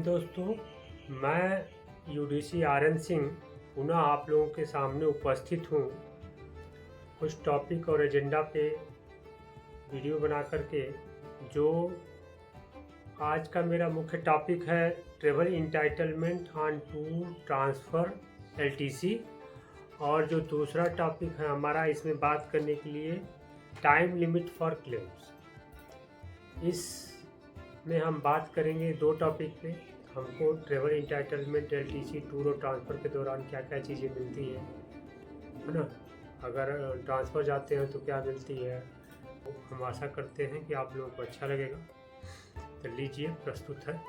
दोस्तों, मैं UDC RN Singh पुनः आप लोगों के सामने उपस्थित हूँ कुछ टॉपिक और एजेंडा पे वीडियो बना करके। जो आज का मेरा मुख्य टॉपिक है travel entitlement on tour transfer LTC, और जो दूसरा टॉपिक है हमारा इसमें बात करने के लिए टाइम लिमिट फॉर क्लेम्स। इसमें हम बात करेंगे दो टॉपिक पे। हमको ट्रेवल इंटाइटलमेंट एलटीसी टूर और ट्रांसफ़र के दौरान क्या क्या चीज़ें मिलती हैं, है ना। अगर ट्रांसफ़र जाते हैं तो क्या मिलती है, हम आशा करते हैं कि आप लोगों को अच्छा लगेगा। तो लीजिए, प्रस्तुत है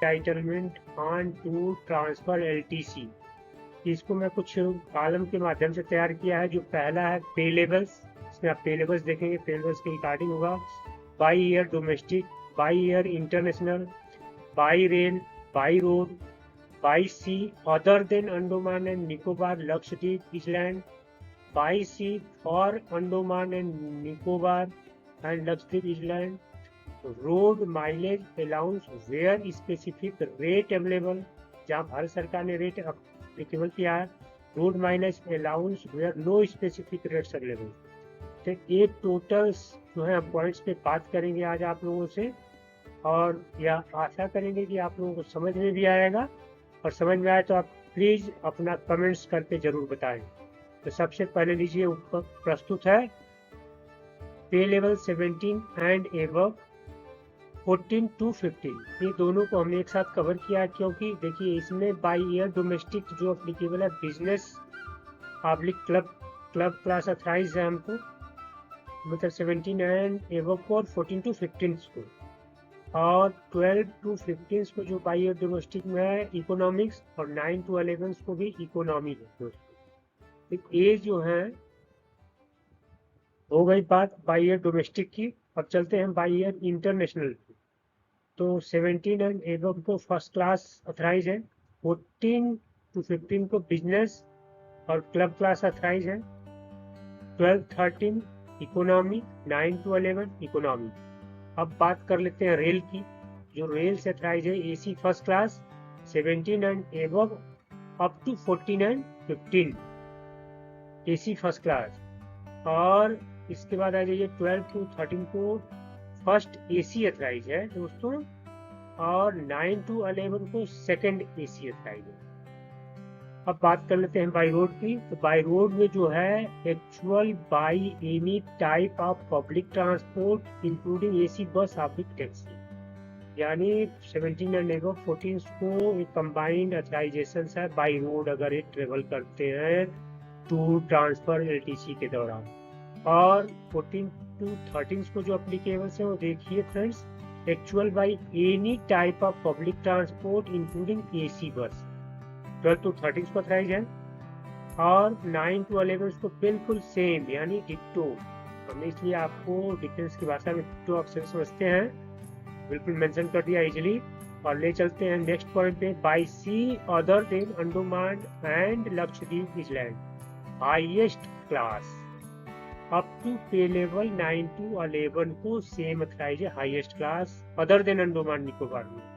टाइटलमेंट ऑन टूर ट्रांसफ़र एलटीसी। इसको मैं कुछ कॉलम के माध्यम से तैयार किया है। जो पहला है पे लेवल्स, इसमें आप पे लेवल्स देखेंगे। पे लेवल्स के रिगार्डिंग होगा by air domestic, by air international, by rail, by road, by sea other than Andaman and Nicobar Lakshadweep island, by sea for Andaman and Nicobar and Lakshadweep island, road mileage allowance where specific rate available, जहाँ भारत सरकार ने rate applicable किया है। Road mileage allowance where no specific rates available. तो एक total जो है points पे बात करेंगे आज आप लोगों से, और यह आशा करेंगे कि आप लोगों को समझ में भी आएगा, और समझ में आए तो आप प्लीज़ अपना कमेंट्स करके ज़रूर बताएं। तो सबसे पहले लीजिए, ऊपर प्रस्तुत है pay level 17 and above 14 to 15। ये दोनों को हमने एक साथ कवर किया है, क्योंकि देखिए इसमें बाई ईयर डोमेस्टिक जो अप्लीकेबल है business public club class authorise है हमको, मतलब 17 एंड एबव को, 14 to 15 को, और 12 to 15 को जो बाई ईयर डोमेस्टिक में है इकोनॉमिक्स, और 9 to 11 को भी इकोनॉमी है दोस्तों। तो ये जो है हो गई बात बाई ईयर डोमेस्टिक की। अब चलते हैं बाई ईयर इंटरनेशनल की। तो 17 एंड एबव को फर्स्ट क्लास अथराइज है, 14 to 15 को बिजनेस और क्लब क्लास अथराइज है, 12-13 इकोनॉमी, 9 to 11 इकोनॉमी। अब बात कर लेते हैं रेल की। जो रेल से अथराइज है AC first class 17 and above up to 14 and 15 AC first class, और इसके बाद आ जाइए 12 to 13 को फर्स्ट एसी अथराइज है दोस्तों, और 9 to 11 को सेकंड एसी अथराइज है। अब बात कर लेते हैं बाई रोड की। तो बाई रोड में जो है actual by any type of public transport including AC बस पब्लिक टैक्सी, यानी 17 एंड एबव 14 को एक कंबाइंड अथराइजेशन है बाई रोड अगर ये ट्रेवल करते हैं टूर ट्रांसफर एलटीसी के दौरान। और 14 to 13 को जो अप्लीकेबल है वो देखिए friends, actual by any type of public transport including AC बस। 12 to 13 को अथराइज है, और 9 to 11 को बिल्कुल सेम यानी डिक्टो। हमने इसलिए आपको डिफेंस की भाषा में डिक्टो अक्सर समझते हैं, बिल्कुल मेंशन कर दिया इजिली। और ले चलते हैं नेक्स्ट पॉइंट पे, by sea other than Andaman and Lakshadweep island highest class up to pay level 9 to 11 को सेम अथराइज है highest class other than Andaman Nicobar में।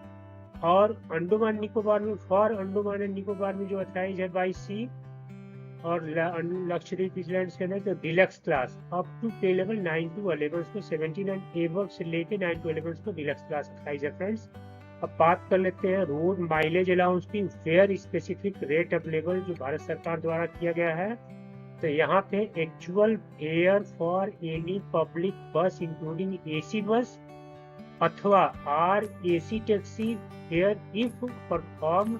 और अंडमान निकोबार में फॉर अंडमान एंड निकोबार में जो अथराइज है बाई सी और लक्षद्वीप islands के अंदर तो deluxe class up to pay level 9 to 11 को 17 एंड एबव से लेके 9 to 11 को डिलक्स क्लास अथराइज है फ्रेंड्स। अब बात कर लेते हैं रोड माइलेज अलाउंस की, फेयर स्पेसिफिक रेट अवेलेबल जो भारत सरकार द्वारा किया गया है। तो यहाँ पे actual fare for any public bus including AC bus अथवा or AC taxi fare if perform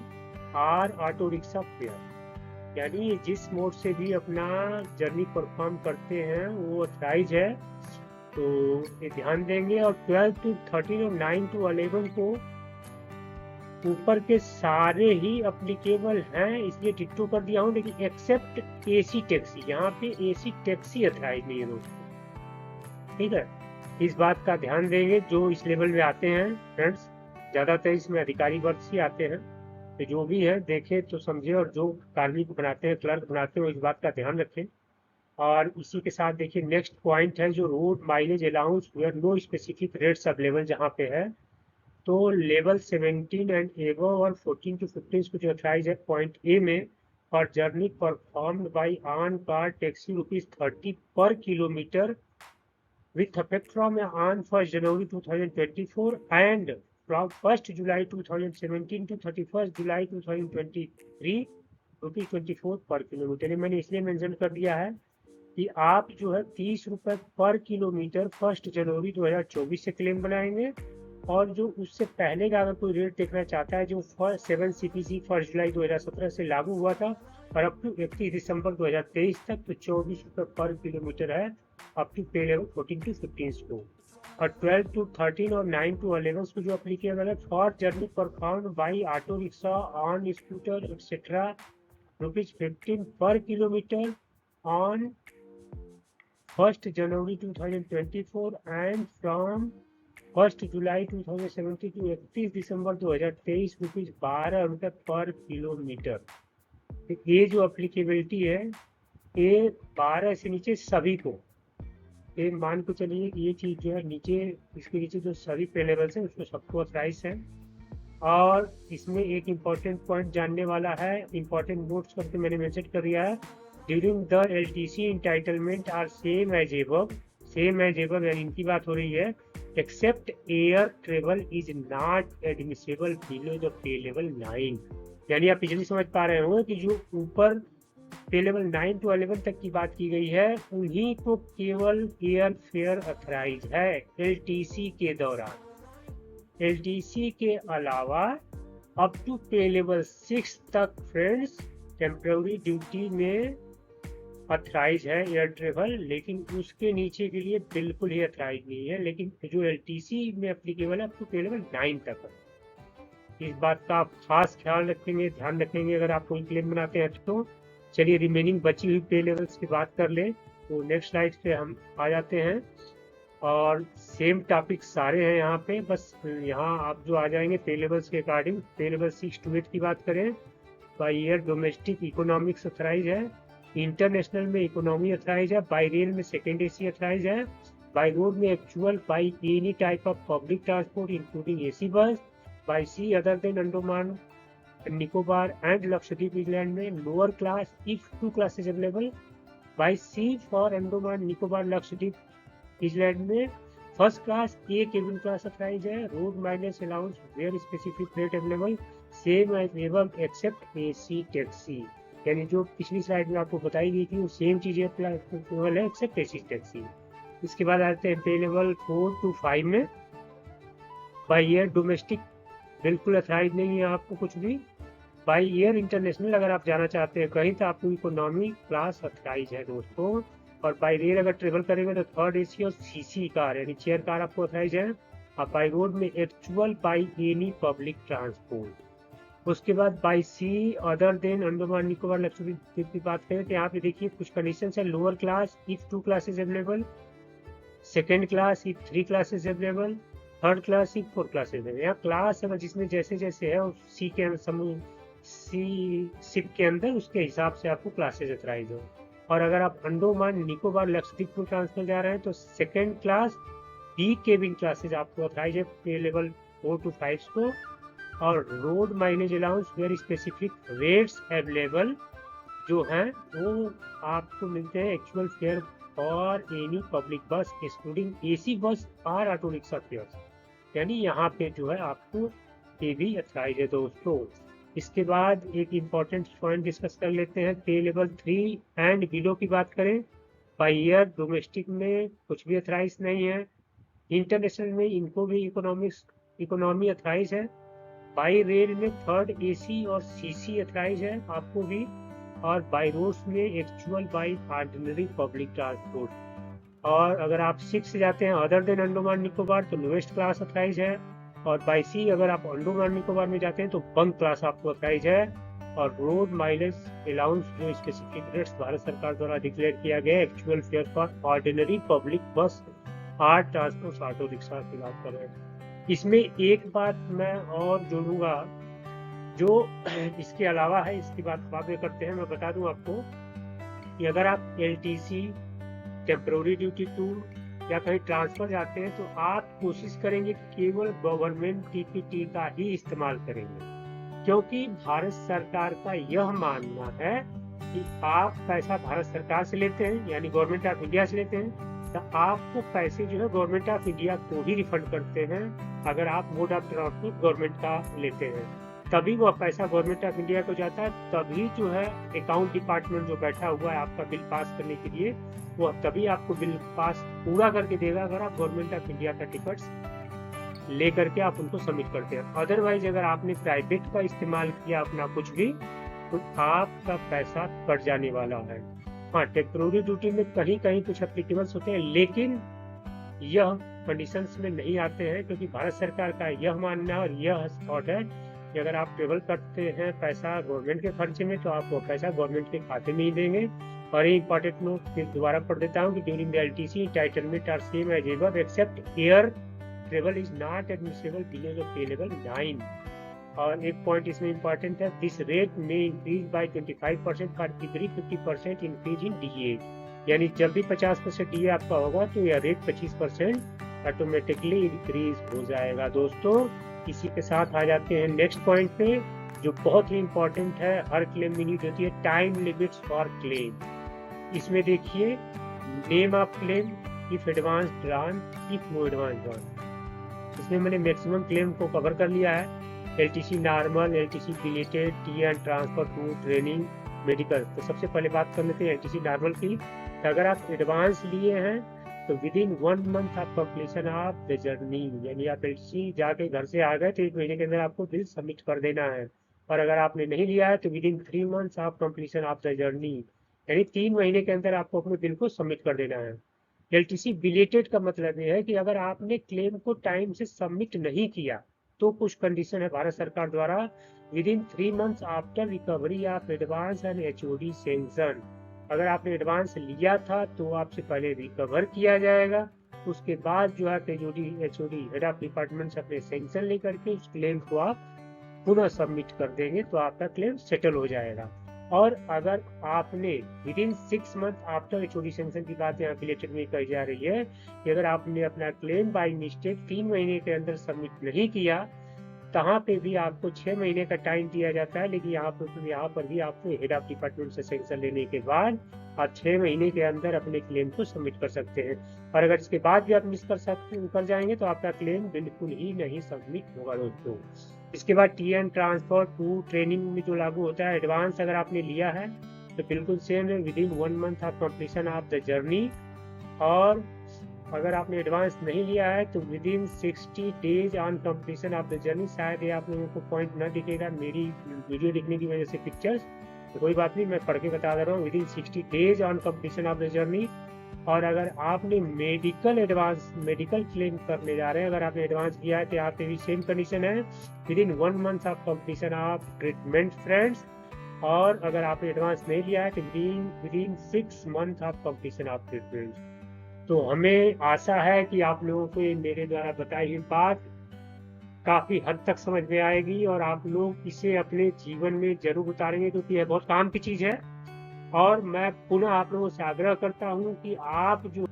or auto rickshaw fare, यानी जिस मोड से भी अपना जर्नी परफॉर्म करते हैं वो अथराइज है, तो ये ध्यान देंगे। और 12 to 13 और 9 to 11 को ऊपर के सारे ही अप्लीकेबल हैं, इसलिए डिक्टो कर दिया हूँ, लेकिन एक्सेप्ट एसी टैक्सी, यहाँ पे एसी टैक्सी अथराइज नहीं है दोस्तों, ठीक है। इस बात का ध्यान देंगे जो इस लेवल में आते हैं फ्रेंड्स, ज़्यादातर इसमें अधिकारी वर्ग ही आते हैं, तो जो भी है देखें तो समझे, और जो कार्मिक बनाते हैं क्लर्क बनाते हैं वो इस बात का ध्यान रखें। और इसी के साथ देखिए नेक्स्ट पॉइंट है जो road mileage allowance where no specific rates available जहाँ पे है, तो लेवल 17 एंड एबव और 14 to 15 को जो अथराइज है पॉइंट ए में, और journey performed by on car taxi ₹30 पर kilometre with effect from on 1st January 2024 and from 1st July 2017 to 31st July 2023 ₹24 पर किलोमीटर। मैंने इसलिए मेंशन कर दिया है कि आप जो है ₹30 पर किलोमीटर 1 जनवरी 2024 से क्लेम बनाएंगे, और जो उससे पहले का अगर कोई रेट देखना चाहता है जो 7 CPC 1 जुलाई 2017 से लागू हुआ था और अप टू 31 दिसंबर 2023 तक, तो ₹24 पर किलोमीटर है up to pay level 14 to 15 को, और 12 to 13 और 9 to 11 को जो अप्लीकेबल है for journey performed by auto rickshaw on scooter etcetera ₹15 पर kilometre on 1st January 2024 and from 1st July 2017 to 31 दिसंबर 2023 ₹12 पर किलोमीटर। तो ये जो अप्लीकेबिलिटी है ये 12 से नीचे सभी को, ये मान को चलिए कि ये चीज़ जो है नीचे, इसके नीचे जो सभी पे लेवल्स हैं उसको सबको अथराइज है। और इसमें एक इम्पॉर्टेंट पॉइंट जानने वाला है, इम्पॉर्टेंट नोट्स करके मैंने मेंशन कर दिया है, during the LTC entitlement are same as above, same as above यानी इनकी बात हो रही है, except air travel is not admissible below the pay level 9। यानी आप पिछली समझ पा रहे होंगे कि जो ऊपर पे लेवल 9 to 11 तक की बात की गई है उन्हीं को केवल एयर फेयर अथराइज है LTC के दौरान। LTC के अलावा अप टू पे लेवल 6 तक फ्रेंड्स टेम्प्रेरी ड्यूटी में अथराइज है एयर ट्रेवल, लेकिन उसके नीचे के लिए बिल्कुल ही अथराइज नहीं है। लेकिन जो LTC में एप्लीकेबल है अप टू पे लेवल 9 तक है। इस बात का आप खास ख्याल रखेंगे, ध्यान रखेंगे अगर आप कोई क्लेम बनाते हैं तो। चलिए रिमेनिंग बची हुई पे लेवल्स की बात कर ले, तो नेक्स्ट स्लाइड पे हम आ जाते हैं और सेम टॉपिक सारे हैं यहाँ पे, बस यहाँ आप जो आ जाएंगे पे लेवल्स के अकॉर्डिंग। पे लेवल 6 to 8 की बात करें, by air domestic economics authorise है, इंटरनेशनल में इकोनॉमी अथराइज है, बाई रेल में सेकेंड AC अथराइज है, बाई रोड में actual by any type of public transport including AC bus, by sea other than Andaman Nicobar and Lakshadweep island में lower class if 2 classes available, by sea for Andaman Nicobar Lakshadweep island में first class a cabin class authorise है, road mileage allowance where specific rate available same as above except AC taxi. यानी जो पिछली slide में आपको बताई गई थी वो सेम चीजें अप्लीकेबल है एक्सेप्ट AC टैक्सी। इसके बाद आते हैं पे लेवल 4 to 5 में, बाई एयर डोमेस्टिक बिल्कुल अथराइज नहीं है आपको कुछ भी, बाई एयर इंटरनेशनल अगर आप जाना चाहते हैं कहीं तो आपको इकोनॉमी क्लास अथराइज है दोस्तों, और बाई रेल अगर ट्रेवल करेंगे तो थर्ड AC और CC कार यानी चेयर कार आपको अथराइज है, और बाई रोड में actual by any public transport. उसके बाद by sea other than Andaman Nicobar Lakshadweep की बात करें तो यहाँ पे देखिए कुछ कंडीशन है, lower class if 2 classes available, second class if 3 classes available, third class if 4 classes है। यहाँ क्लास है जिसमें जैसे जैसे है सी के समूह शिप के अंदर उसके हिसाब से आपको क्लासेज अथराइज हो। और अगर आप अंडमान निकोबार लक्षद्वीप को ट्रांसफर जा रहे हैं तो second class B cabin classes आपको अथराइज है पे लेवल 4 to 5 को, और road mileage allowance very specific rates available जो हैं वो आपको मिलते हैं एक्चुअल फेयर और any public bus excluding AC bus और ऑटो रिक्शा फेयर। यानी यहाँ पे जो है आपको ये भी अथराइज है दोस्तों। इसके बाद एक इम्पॉर्टेंट पॉइंट डिस्कस कर लेते हैं, पे लेवल 3 एंड बिलो की बात करें, बाई एयर डोमेस्टिक में कुछ भी अथराइज नहीं है, इंटरनेशनल में इनको भी इकोनॉमी अथराइज है, बाई रेल में थर्ड AC और CC अथराइज है आपको भी, और बाई रोड्स में actual by ordinary public transport. और अगर आप 6 से जाते हैं अदर देन अंडमान निकोबार तो लोएस्ट क्लास अथराइज है, और बाई सी अगर आप अंडमान निकोबार में जाते हैं तो बंक क्लास आपको अथराइज है, और रोड माइलेज अलाउंस जो स्पेसिफिक रेट्स भारत सरकार द्वारा डिक्लेयर किया गया actual fare for ordinary public bus or transport auto rickshaw की बात कर रहे हैं। इसमें एक बात मैं और जोड़ूंगा जो इसके अलावा है, इसकी बात बाद में करते हैं। मैं बता दूं आपको कि अगर आप LTC, टेम्पोररी ड्यूटी टूर या कहीं ट्रांसफर जाते हैं तो आप कोशिश करेंगे केवल गवर्नमेंट PPT का ही इस्तेमाल करेंगे, क्योंकि भारत सरकार का यह मानना है कि आप पैसा भारत सरकार से लेते हैं, यानी गवर्नमेंट ऑफ इंडिया से लेते हैं, तो आपको पैसे जो है गवर्नमेंट ऑफ इंडिया को ही रिफंड करते हैं। अगर आप मोड ऑफ ट्रांसपोर्ट गवर्नमेंट का लेते हैं तभी वह पैसा गवर्नमेंट ऑफ इंडिया को जाता है, तभी जो है अकाउंट डिपार्टमेंट जो बैठा हुआ है आपका बिल पास करने के लिए, वह तभी आपको बिल पास पूरा करके देगा अगर आप गवर्नमेंट ऑफ इंडिया का टिकट्स लेकर के आप उनको सबमिट करते हैं। अदरवाइज अगर आपने प्राइवेट का इस्तेमाल किया अपना कुछ भी, तो आपका पैसा कट जाने वाला है। हाँ, टेम्पोररी ड्यूटी में कहीं कहीं कुछ एप्लीकेबल्स होते हैं, लेकिन यह कंडीशंस में नहीं आते हैं, क्योंकि भारत सरकार का यह मानना और यह थॉट है कि अगर आप ट्रेवल करते हैं पैसा गवर्नमेंट के खर्चे में, तो आप वो पैसा गवर्नमेंट के खाते में ही देंगे। और ये इंपॉर्टेंट नोट फिर दोबारा पढ़ देता हूँ कि during the LTC entitlement are same as above except air travel is not admissible below the pay level 9। और एक पॉइंट इसमें इंपॉर्टेंट है, दिस रेट में increase by 25% for every 50% increase in DA, यानी जब भी 50% DA आपका होगा तो यह रेट 25% ऑटोमेटिकली इंक्रीज हो जाएगा। दोस्तों, इसी के साथ आ जाते हैं नेक्स्ट पॉइंट पे, जो बहुत ही इंपॉर्टेंट है, हर क्लेम में नीड होती है, टाइम लिमिट्स फॉर क्लेम। इसमें देखिए, name of claim, if advance drawn, if no advance drawn. इसमें मैंने मैक्सिमम क्लेम को कवर कर लिया है, LTC normal, LTC belated, TN transfer to training, medical. तो सबसे पहले बात कर लेते हैं LTC नॉर्मल की। तो अगर आप एडवांस लिए हैं तो with in 1 month of completion of the journey, यानी आप LTC जाके घर से आ गए तो 1 महीने के अंदर आपको बिल सबमिट कर देना है। और अगर आपने नहीं लिया है तो with in 3 months of completion of the journey, यानी 3 महीने के अंदर आपको अपने बिल को सबमिट कर देना है। LTC बिलेटेड का मतलब ये है कि अगर आपने क्लेम को टाइम से सबमिट नहीं किया तो कुछ कंडीशन है भारत सरकार द्वारा, with in 3 months after recovery of advance and HOD sanction. अगर आपने एडवांस लिया था तो आपसे पहले रिकवर किया जाएगा, उसके बाद जो है HOD हेड ऑफ डिपार्टमेंट से अपने सेंक्शन लेकर के उस क्लेम को आप पुनः सबमिट कर देंगे तो आपका क्लेम सेटल हो जाएगा। और अगर आपने with in 6 month after HOD sanction की बात यहाँ रिलेटेड में कही जा रही है कि अगर आपने अपना क्लेम बाय मिस्टेक 3 महीने के अंदर सबमिट नहीं किया, तहाँ पे भी आपको 6 महीने का टाइम दिया जाता है, लेकिन यहाँ पर भी आपको हेड ऑफ डिपार्टमेंट से सेंक्शन लेने के बाद आप 6 महीने के अंदर अपने क्लेम को सबमिट कर सकते हैं। और अगर इसके बाद भी आप मिस कर जाएंगे तो आपका क्लेम बिल्कुल ही नहीं सबमिट होगा दोस्तों। इसके बाद TN ट्रांसफर टू ट्रेनिंग में जो लागू होता है, एडवांस अगर आपने लिया है तो बिल्कुल सेम है, with in 1 month of completion of the journey. और अगर आपने एडवांस नहीं लिया है तो with in 60 days on completion of the journey. शायद ये आप लोगों को पॉइंट ना दिखेगा मेरी वीडियो देखने की वजह से पिक्चर्स, तो कोई बात नहीं, मैं पढ़ के बता दे रहा हूँ, with in 60 days on completion of the journey. और अगर आपने मेडिकल क्लेम करने जा रहे हैं, अगर आपने एडवांस किया है तो यहाँ पे भी सेम कंडीशन है, with in 1 month of completion of treatment friends. और अगर आपने एडवांस नहीं लिया है तो with in 6 month of completion of treatment. तो हमें आशा है कि आप लोगों को मेरे द्वारा बताई हुई बात काफ़ी हद तक समझ में आएगी और आप लोग इसे अपने जीवन में जरूर उतारेंगे, क्योंकि यह बहुत काम की चीज़ है। और मैं पुनः आप लोगों से आग्रह करता हूं कि आप जो